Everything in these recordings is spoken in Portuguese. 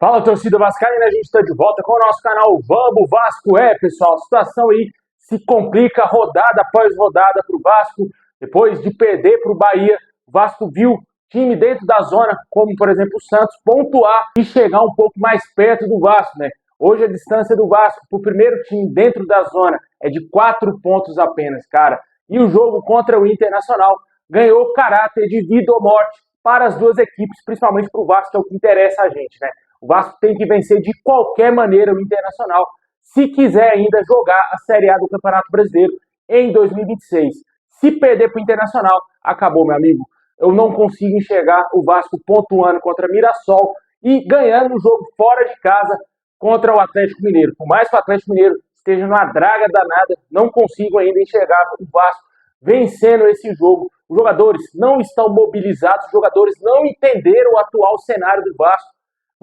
Fala, torcida vascaína, a gente está de volta com o nosso canal Vamos Vasco. Pessoal, a situação aí se complica rodada após rodada para o Vasco. Depois de perder para o Bahia, o Vasco viu time dentro da zona, como por exemplo o Santos, pontuar e chegar um pouco mais perto do Vasco, né? Hoje a distância do Vasco para o primeiro time dentro da zona é de 4 pontos apenas, cara. E o jogo contra o Internacional ganhou caráter de vida ou morte para as duas equipes, principalmente para o Vasco, que é o que interessa a gente, né? O Vasco tem que vencer de qualquer maneira o Internacional, se quiser ainda jogar a Série A do Campeonato Brasileiro em 2026. Se perder para o Internacional, acabou, meu amigo. Eu não consigo enxergar o Vasco pontuando contra Mirassol e ganhando o jogo fora de casa contra o Atlético Mineiro. Por mais que o Atlético Mineiro esteja numa draga danada, não consigo ainda enxergar o Vasco vencendo esse jogo. Os jogadores não estão mobilizados, os jogadores não entenderam o atual cenário do Vasco.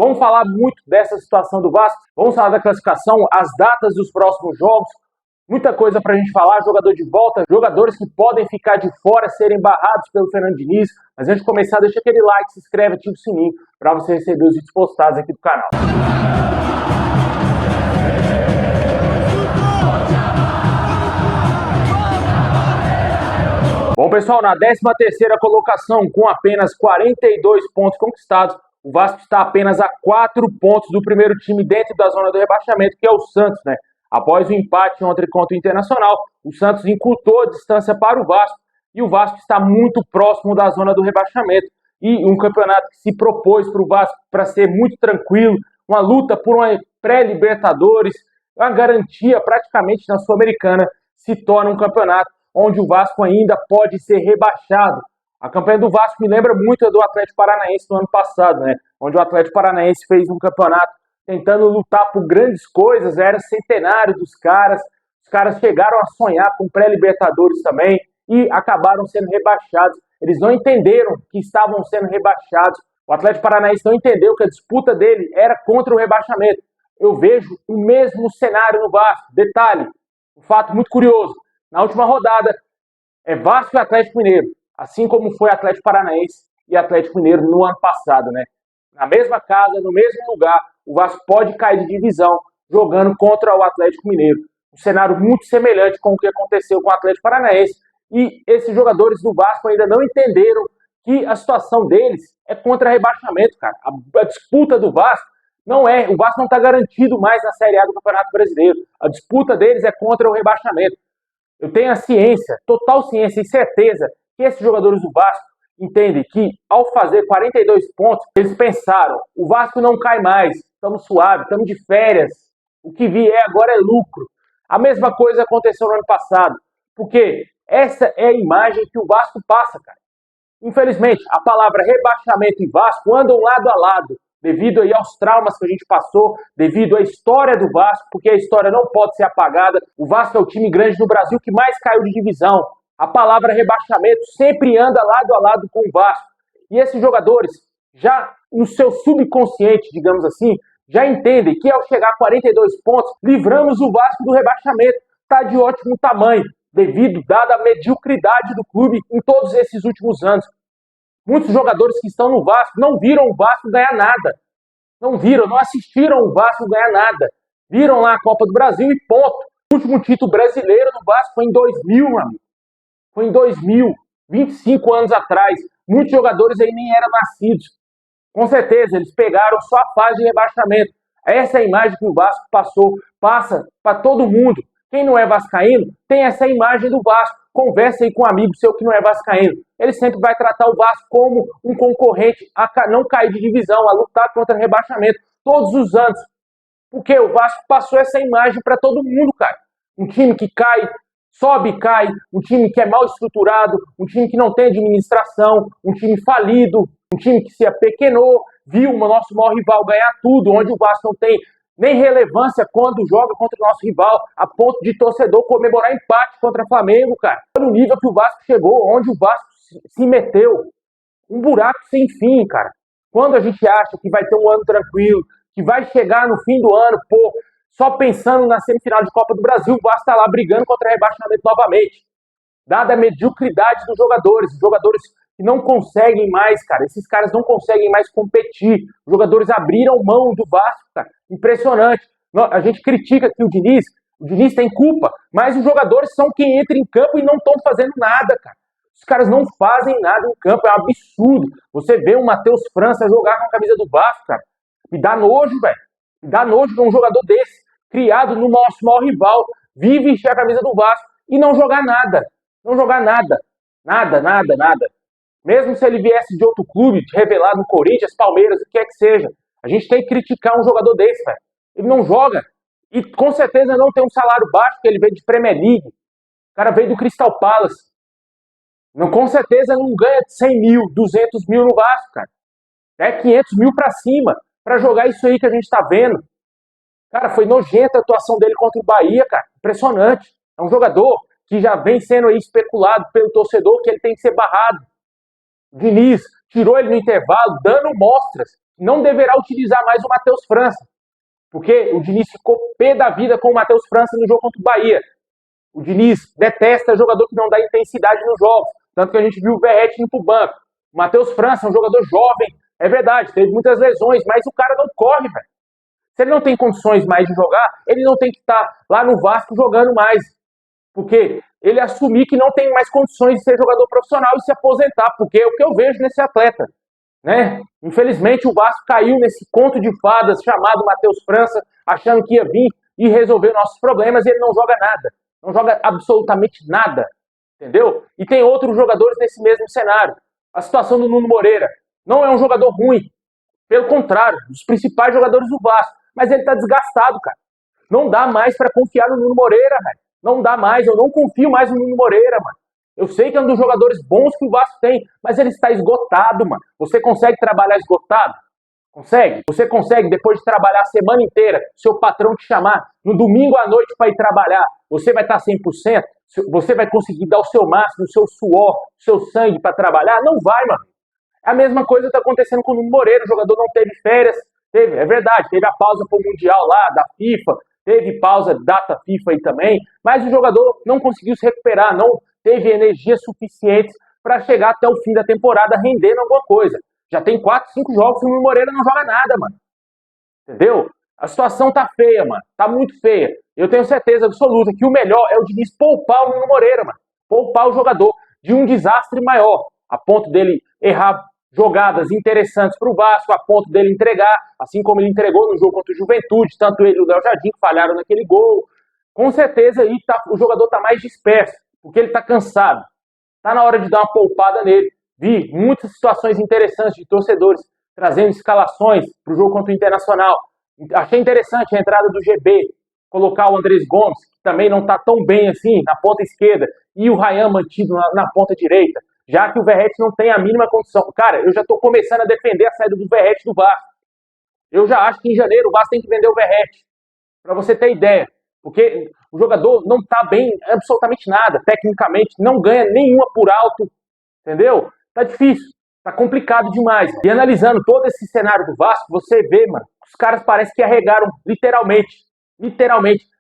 Vamos falar muito dessa situação do Vasco, vamos falar da classificação, as datas dos próximos jogos, muita coisa pra gente falar, jogador de volta, jogadores que podem ficar de fora, serem barrados pelo Fernando Diniz. Mas antes de começar, deixa aquele like, se inscreve, ativa o sininho para você receber os vídeos postados aqui do canal. Bom, pessoal, na 13ª colocação, com apenas 42 pontos conquistados, o Vasco está apenas a 4 pontos do primeiro time dentro da zona do rebaixamento, que é o Santos, né? Após o empate ontem contra o Internacional, o Santos encurtou a distância para o Vasco e o Vasco está muito próximo da zona do rebaixamento. E um campeonato que se propôs para o Vasco para ser muito tranquilo, uma luta por uma pré-Libertadores, uma garantia praticamente na Sul-Americana, se torna um campeonato onde o Vasco ainda pode ser rebaixado. A campanha do Vasco me lembra muito a do Atlético Paranaense no ano passado, né? Onde o Atlético Paranaense fez um campeonato tentando lutar por grandes coisas, era centenário dos caras, os caras chegaram a sonhar com pré-Libertadores também e acabaram sendo rebaixados. Eles não entenderam que estavam sendo rebaixados. O Atlético Paranaense não entendeu que a disputa dele era contra o rebaixamento. Eu vejo o mesmo cenário no Vasco. Detalhe, um fato muito curioso. Na última rodada, é Vasco e Atlético Mineiro, assim como foi Atlético Paranaense e Atlético Mineiro no ano passado, né? Na mesma casa, no mesmo lugar, o Vasco pode cair de divisão jogando contra o Atlético Mineiro. Um cenário muito semelhante com o que aconteceu com o Atlético Paranaense. E esses jogadores do Vasco ainda não entenderam que a situação deles é contra rebaixamento, cara. A disputa do Vasco não é... O Vasco não está garantido mais na Série A do Campeonato Brasileiro. A disputa deles é contra o rebaixamento. Eu tenho a ciência, total ciência e certeza que esses jogadores do Vasco entendem que, ao fazer 42 pontos, eles pensaram, o Vasco não cai mais, estamos suaves, estamos de férias, o que vier agora é lucro. A mesma coisa aconteceu no ano passado, porque essa é a imagem que o Vasco passa, cara. Infelizmente, a palavra rebaixamento e Vasco andam lado a lado, devido aí aos traumas que a gente passou, devido à história do Vasco, porque a história não pode ser apagada. O Vasco é o time grande no Brasil que mais caiu de divisão. A palavra rebaixamento sempre anda lado a lado com o Vasco. E esses jogadores, já no seu subconsciente, digamos assim, já entendem que ao chegar a 42 pontos, livramos o Vasco do rebaixamento. Está de ótimo tamanho, dada a mediocridade do clube em todos esses últimos anos. Muitos jogadores que estão no Vasco não viram o Vasco ganhar nada. Não viram, não assistiram o Vasco ganhar nada. Viram lá a Copa do Brasil e ponto. O último título brasileiro do Vasco foi em 2000, meu amigo. Foi em 2000, 25 anos atrás. Muitos jogadores aí nem eram nascidos. Com certeza, eles pegaram só a fase de rebaixamento. Essa é a imagem que o Vasco passa para todo mundo. Quem não é vascaíno tem essa imagem do Vasco. Conversa aí com um amigo seu que não é vascaíno. Ele sempre vai tratar o Vasco como um concorrente a não cair de divisão, a lutar contra o rebaixamento todos os anos. Porque o Vasco passou essa imagem para todo mundo, cara. Um time que cai, sobe e cai, um time que é mal estruturado, um time que não tem administração, um time falido, um time que se apequenou, viu o nosso maior rival ganhar tudo, onde o Vasco não tem nem relevância quando joga contra o nosso rival, a ponto de torcedor comemorar empate contra o Flamengo, cara. Olha o nível que o Vasco chegou, onde o Vasco se meteu. Um buraco sem fim, cara. Quando a gente acha que vai ter um ano tranquilo, que vai chegar no fim do ano, pô, só pensando na semifinal de Copa do Brasil, o Vasco tá lá brigando contra o rebaixamento novamente. Dada a mediocridade dos jogadores que não conseguem mais, cara. Esses caras não conseguem mais competir. Os jogadores abriram mão do Vasco, cara. Impressionante. A gente critica que o Diniz tem culpa, mas os jogadores são quem entra em campo e não estão fazendo nada, cara. Os caras não fazem nada em campo, é um absurdo. Você vê o Matheus França jogar com a camisa do Vasco, cara. Me dá nojo, velho. Me dá nojo de um jogador desse, criado no nosso maior rival, vir vestir a camisa do Vasco e não jogar nada. Não jogar nada. Nada, nada, nada. Mesmo se ele viesse de outro clube, revelado no Corinthians, Palmeiras, o que é que seja. A gente tem que criticar um jogador desse, velho. Ele não joga. E com certeza não tem um salário baixo, porque ele veio de Premier League. O cara veio do Crystal Palace. Não, com certeza não ganha 100 mil, 200 mil no Vasco, cara. É 500 mil pra cima, pra jogar isso aí que a gente tá vendo. Cara, foi nojenta a atuação dele contra o Bahia, cara. Impressionante. É um jogador que já vem sendo aí especulado pelo torcedor que ele tem que ser barrado. O Diniz tirou ele no intervalo, dando mostras. Não deverá utilizar mais o Matheus França. Porque o Diniz ficou pé da vida com o Matheus França no jogo contra o Bahia. O Diniz detesta jogador que não dá intensidade nos jogos. Tanto que a gente viu o Verratti indo pro banco. O Matheus França é um jogador jovem. É verdade, teve muitas lesões, mas o cara não corre, velho. Se ele não tem condições mais de jogar, ele não tem que estar lá no Vasco jogando mais. Porque ele assumir que não tem mais condições de ser jogador profissional e se aposentar. Porque é o que eu vejo nesse atleta. Né? Infelizmente o Vasco caiu nesse conto de fadas chamado Matheus França, achando que ia vir e resolver nossos problemas, e ele não joga nada. Não joga absolutamente nada. Entendeu? E tem outros jogadores nesse mesmo cenário. A situação do Nuno Moreira. Não é um jogador ruim. Pelo contrário, dos principais jogadores do Vasco. Mas ele tá desgastado, cara. Não dá mais para confiar no Nuno Moreira, velho. Não dá mais. Eu não confio mais no Nuno Moreira, mano. Eu sei que é um dos jogadores bons que o Vasco tem, mas ele está esgotado, mano. Você consegue trabalhar esgotado? Consegue? Você consegue, depois de trabalhar a semana inteira, seu patrão te chamar no domingo à noite para ir trabalhar, você vai estar 100%? Você vai conseguir dar o seu máximo, o seu suor, o seu sangue para trabalhar? Não vai, mano. A mesma coisa está acontecendo com o Nuno Moreira. O jogador não teve férias. Teve, é verdade, teve a pausa para o Mundial lá, da FIFA, teve pausa data FIFA aí também, mas o jogador não conseguiu se recuperar, não teve energia suficiente para chegar até o fim da temporada rendendo alguma coisa. Já tem 4, 5 jogos que o Nuno Moreira não joga nada, mano. Entendeu? A situação tá feia, mano. Tá muito feia. Eu tenho certeza absoluta que o melhor é o Diniz poupar o Nuno Moreira, mano. Poupar o jogador de um desastre maior, a ponto dele errar jogadas interessantes para o Vasco, a ponto dele entregar, assim como ele entregou no jogo contra o Juventude, tanto ele e o Léo Jardim falharam naquele gol. Com certeza aí o jogador tá mais disperso, porque ele tá cansado. Tá na hora de dar uma poupada nele. Vi muitas situações interessantes de torcedores trazendo escalações para o jogo contra o Internacional. Achei interessante a entrada do GB, colocar o Andrés Gomes, que também não está tão bem assim, na ponta esquerda, e o Ryan mantido na ponta direita, já que o Verratti não tem a mínima condição. Cara, eu já estou começando a defender a saída do Verratti do Vasco. Eu já acho que em janeiro o Vasco tem que vender o Verratti, para você ter ideia. Porque o jogador não está bem absolutamente nada, tecnicamente, não ganha nenhuma por alto, entendeu? Tá difícil, tá complicado demais. E analisando todo esse cenário do Vasco, você vê, mano, os caras parecem que arregaram literalmente,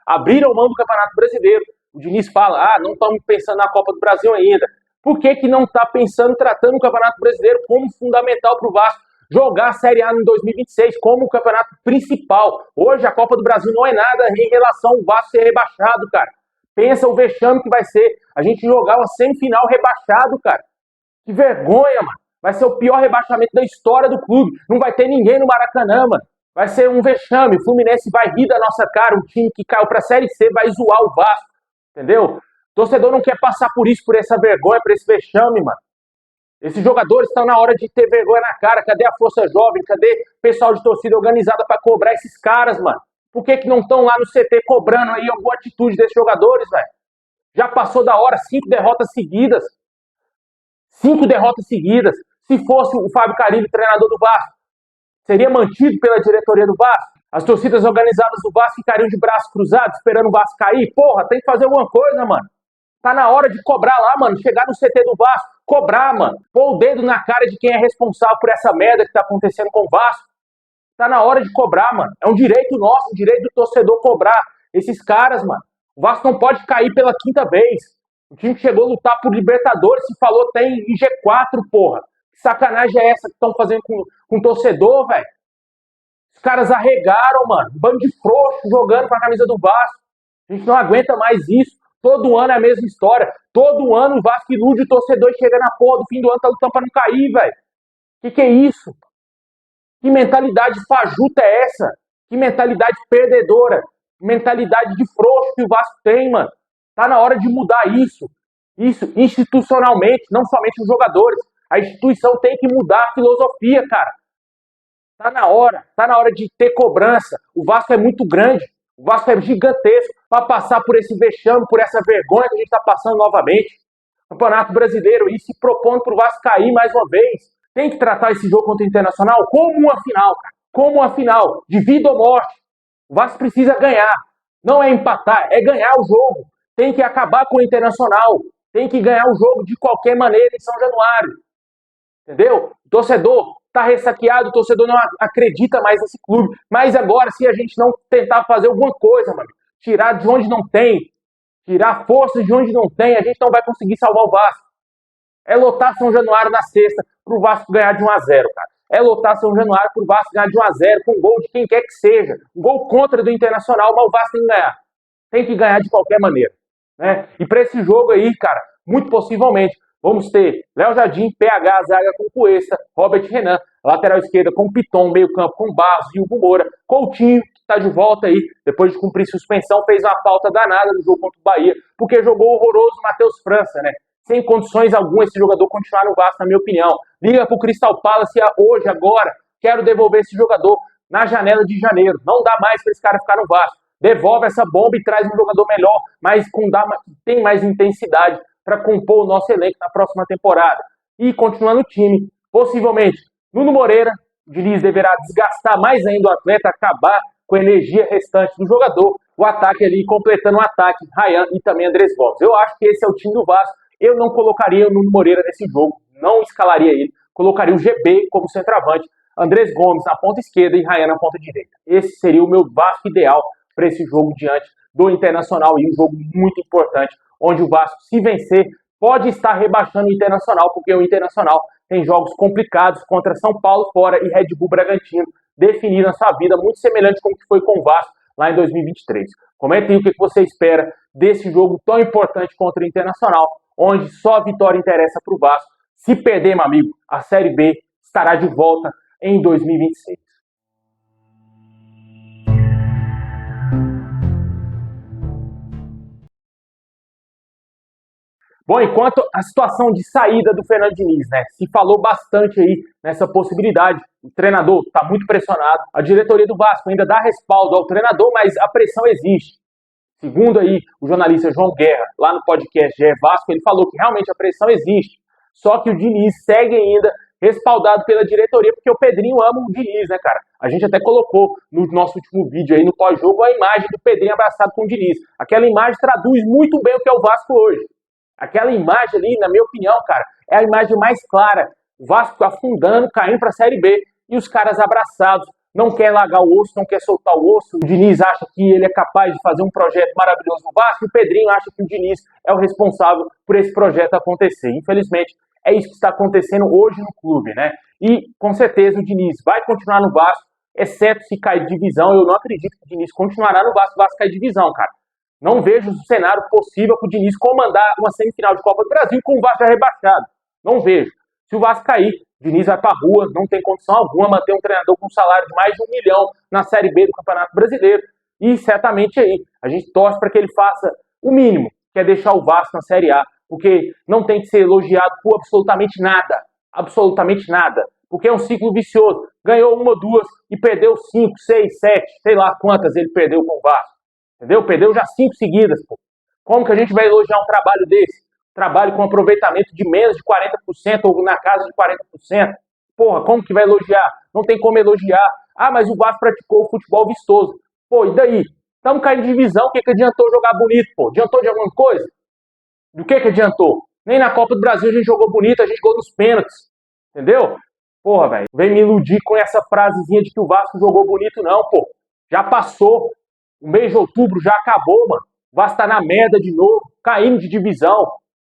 abriram mão do Campeonato Brasileiro. O Diniz fala, não estamos pensando na Copa do Brasil ainda. Por que não está pensando, tratando o Campeonato Brasileiro como fundamental para o Vasco jogar a Série A em 2026 como o campeonato principal? Hoje a Copa do Brasil não é nada em relação ao Vasco ser rebaixado, cara. Pensa o vexame que vai ser a gente jogar uma semifinal rebaixado, cara. Que vergonha, mano. Vai ser o pior rebaixamento da história do clube. Não vai ter ninguém no Maracanã, mano. Vai ser um vexame. O Fluminense vai rir da nossa cara. O time que caiu pra Série C vai zoar o Vasco. Entendeu? O torcedor não quer passar por isso, por essa vergonha, por esse vexame, mano. Esses jogadores estão na hora de ter vergonha na cara. Cadê a força jovem? Cadê o pessoal de torcida organizada pra cobrar esses caras, mano? Por que não estão lá no CT cobrando aí alguma atitude desses jogadores, velho? Já passou da hora, 5 derrotas seguidas. 5 derrotas seguidas. Se fosse o Fábio Carille, treinador do Vasco, seria mantido pela diretoria do Vasco? As torcidas organizadas do Vasco ficariam de braços cruzados, esperando o Vasco cair? Porra, tem que fazer alguma coisa, mano. Tá na hora de cobrar lá, mano. Chegar no CT do Vasco, cobrar, mano. Pôr o dedo na cara de quem é responsável por essa merda que tá acontecendo com o Vasco. Tá na hora de cobrar, mano. É um direito nosso, um direito do torcedor cobrar esses caras, mano. O Vasco não pode cair pela 5ª vez. Um time que chegou a lutar por Libertadores, se falou até em G4, porra. Que sacanagem é essa que estão fazendo com o torcedor, velho? Os caras arregaram, mano. Um bando de frouxo jogando com a camisa do Vasco. A gente não aguenta mais isso. Todo ano é a mesma história. Todo ano o Vasco ilude o torcedor e chega na porra do fim do ano, tá lutando pra não cair, velho. Que é isso? Que mentalidade fajuta é essa? Que mentalidade perdedora? Mentalidade de frouxo que o Vasco tem, mano. Tá na hora de mudar isso. Isso institucionalmente, não somente os jogadores. A instituição tem que mudar a filosofia, cara. Tá na hora de ter cobrança. O Vasco é muito grande, o Vasco é gigantesco para passar por esse vexame, por essa vergonha que a gente está passando novamente. Campeonato Brasileiro e se propondo para o Vasco cair mais uma vez. Tem que tratar esse jogo contra o Internacional como uma final, cara. Como uma final, de vida ou morte. O Vasco precisa ganhar. Não é empatar, é ganhar o jogo. Tem que acabar com o Internacional. Tem que ganhar o jogo de qualquer maneira em São Januário. Entendeu? O torcedor está ressaqueado, o torcedor não acredita mais nesse clube. Mas agora, se a gente não tentar fazer alguma coisa, mano, tirar de onde não tem, tirar forças de onde não tem, a gente não vai conseguir salvar o Vasco. É lotar São Januário na sexta pro Vasco ganhar de 1-0, cara. É lotar São Januário pro Vasco ganhar de 1-0 com gol de quem quer que seja. Um gol contra do Internacional, mas o Vasco tem que ganhar. Tem que ganhar de qualquer maneira. Né? E para esse jogo aí, cara, muito possivelmente, vamos ter Léo Jardim, PH, zaga com Cuesta, Robert Renan, lateral esquerda com Piton, meio campo com Barros e Hugo Moura, Coutinho, que está de volta aí, depois de cumprir suspensão, fez uma falta danada no jogo contra o Bahia, porque jogou o horroroso Matheus França, né? Sem condições alguma esse jogador continuar no Vasco, na minha opinião. Liga pro Crystal Palace hoje, agora, quero devolver esse jogador na janela de janeiro. Não dá mais para esse cara ficar no Vasco. Devolve essa bomba e traz um jogador melhor, mas tem mais intensidade para compor o nosso elenco na próxima temporada. E continuar no time, possivelmente, Nuno Moreira, o Diniz deverá desgastar mais ainda o atleta, acabar com a energia restante do jogador, o ataque ali, completando o ataque, Ryan e também Andrés Gomes. Eu acho que esse é o time do Vasco. Eu não colocaria o Nuno Moreira nesse jogo, não escalaria ele, colocaria o GB como centroavante, Andrés Gomes na ponta esquerda e Ryan na ponta direita. Esse seria o meu Vasco ideal para esse jogo diante do Internacional e um jogo muito importante, onde o Vasco, se vencer, pode estar rebaixando o Internacional, porque o Internacional tem jogos complicados contra São Paulo fora e Red Bull Bragantino, definindo a sua vida, muito semelhante com o que foi com o Vasco lá em 2023. Comentem o que você espera desse jogo tão importante contra o Internacional, onde só a vitória interessa para o Vasco. Se perder, meu amigo, a Série B estará de volta em 2026. Bom, enquanto a situação de saída do Fernando Diniz, né? Se falou bastante aí nessa possibilidade. O treinador está muito pressionado. A diretoria do Vasco ainda dá respaldo ao treinador, mas a pressão existe. Segundo aí o jornalista João Guerra, lá no podcast GE Vasco, ele falou que realmente a pressão existe. Só que o Diniz segue ainda respaldado pela diretoria, porque o Pedrinho ama o Diniz, né, cara? A gente até colocou no nosso último vídeo aí, no pós-jogo, a imagem do Pedrinho abraçado com o Diniz. Aquela imagem traduz muito bem o que é o Vasco hoje. Aquela imagem ali, na minha opinião, cara, é a imagem mais clara. O Vasco afundando, caindo para a Série B e os caras abraçados. Não quer largar o osso, não quer soltar o osso. O Diniz acha que ele é capaz de fazer um projeto maravilhoso no Vasco e o Pedrinho acha que o Diniz é o responsável por esse projeto acontecer. Infelizmente, é isso que está acontecendo hoje no clube, né? E, com certeza, o Diniz vai continuar no Vasco, exceto se cair de divisão. Eu não acredito que o Diniz continuará no Vasco, o Vasco cair de divisão, cara. Não vejo o cenário possível para o Diniz comandar uma semifinal de Copa do Brasil com o Vasco já rebaixado. Não vejo. Se o Vasco cair, o Diniz vai para a rua, não tem condição alguma manter um treinador com um salário de mais de 1 milhão na Série B do Campeonato Brasileiro. E certamente aí, a gente torce para que ele faça o mínimo, que é deixar o Vasco na Série A, porque não tem que ser elogiado por absolutamente nada. Absolutamente nada. Porque é um ciclo vicioso. Ganhou 1 ou 2 e perdeu 5, 6, 7, sei lá quantas ele perdeu com o Vasco. Entendeu? Perdeu já 5 seguidas, pô. Como que a gente vai elogiar um trabalho desse? Trabalho com aproveitamento de menos de 40% ou na casa de 40%. Porra, como que vai elogiar? Não tem como elogiar. Ah, mas o Vasco praticou o futebol vistoso. Pô, e daí? Estamos caindo de divisão, o que adiantou jogar bonito, pô? Adiantou de alguma coisa? Do que adiantou? Nem na Copa do Brasil a gente jogou bonito, a gente jogou nos pênaltis. Entendeu? Porra, velho, vem me iludir com essa frasezinha de que o Vasco jogou bonito, não, pô. Já passou. O mês de outubro já acabou, mano. O Vasco tá na merda de novo. caindo de divisão.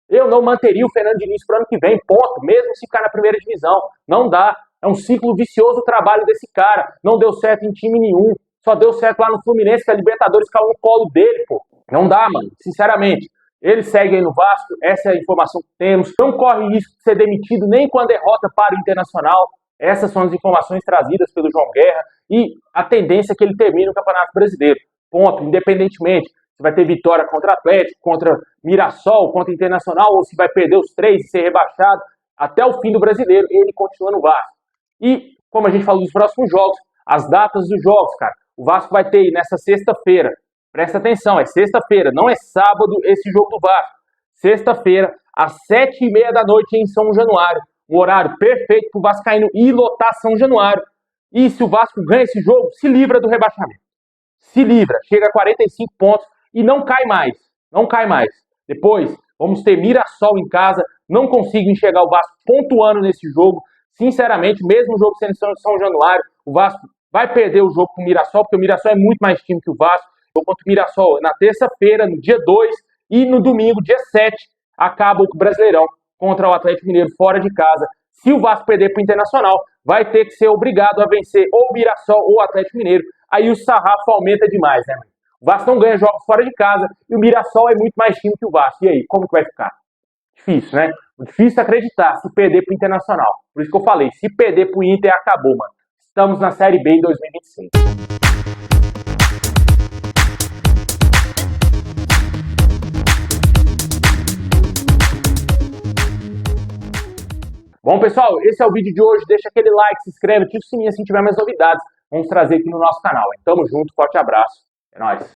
Eu não manteria o Fernando Diniz para o ano que vem, ponto. Mesmo se ficar na primeira divisão. Não dá. É um ciclo vicioso o trabalho desse cara. Não deu certo em time nenhum. Só deu certo lá no Fluminense, que a Libertadores caiu no colo dele, pô. Não dá, mano. Sinceramente. Ele segue aí no Vasco, essa é a informação que temos. Não corre risco de ser demitido nem com a derrota para o Internacional. Essas são as informações trazidas pelo João Guerra. E a tendência é que ele termine o Campeonato Brasileiro. Ponto. Independentemente se vai ter vitória contra Atlético, contra Mirassol, contra Internacional, ou se vai perder os 3 e ser rebaixado. Até o fim do Brasileiro, ele continua no Vasco. E, como a gente falou dos próximos jogos, as datas dos jogos, cara. O Vasco vai ter aí nessa sexta-feira. Presta atenção, é sexta-feira, não é sábado esse jogo do Vasco. Sexta-feira, às 7h30 da noite em São Januário. Um horário perfeito para o Vascaíno ir lotar São Januário. E se o Vasco ganha esse jogo, se livra do rebaixamento. Se livra, chega a 45 pontos e não cai mais. Não cai mais. Depois, vamos ter Mirassol em casa. Não consigo enxergar o Vasco pontuando nesse jogo. Sinceramente, mesmo o jogo sendo em São Januário, o Vasco vai perder o jogo com o Mirassol, porque o Mirassol é muito mais time que o Vasco. O jogo contra o Mirassol na terça-feira, no dia 2, e no domingo, dia 7, acaba o Brasileirão contra o Atlético Mineiro fora de casa. Se o Vasco perder para o Internacional, vai ter que ser obrigado a vencer ou o Mirassol ou o Atlético Mineiro. Aí o sarrafo aumenta demais, né? O Vasco não ganha jogos fora de casa e o Mirassol é muito mais time que o Vasco. E aí, como que vai ficar? Difícil, né? Difícil acreditar se perder para o Internacional. Por isso que eu falei, se perder para o Inter, acabou, mano. Estamos na Série B em 2025. Bom, pessoal, esse é o vídeo de hoje. Deixa aquele like, se inscreve, ativa o sininho assim tiver mais novidades. Vamos trazer aqui no nosso canal. Tamo junto, forte abraço. É nóis.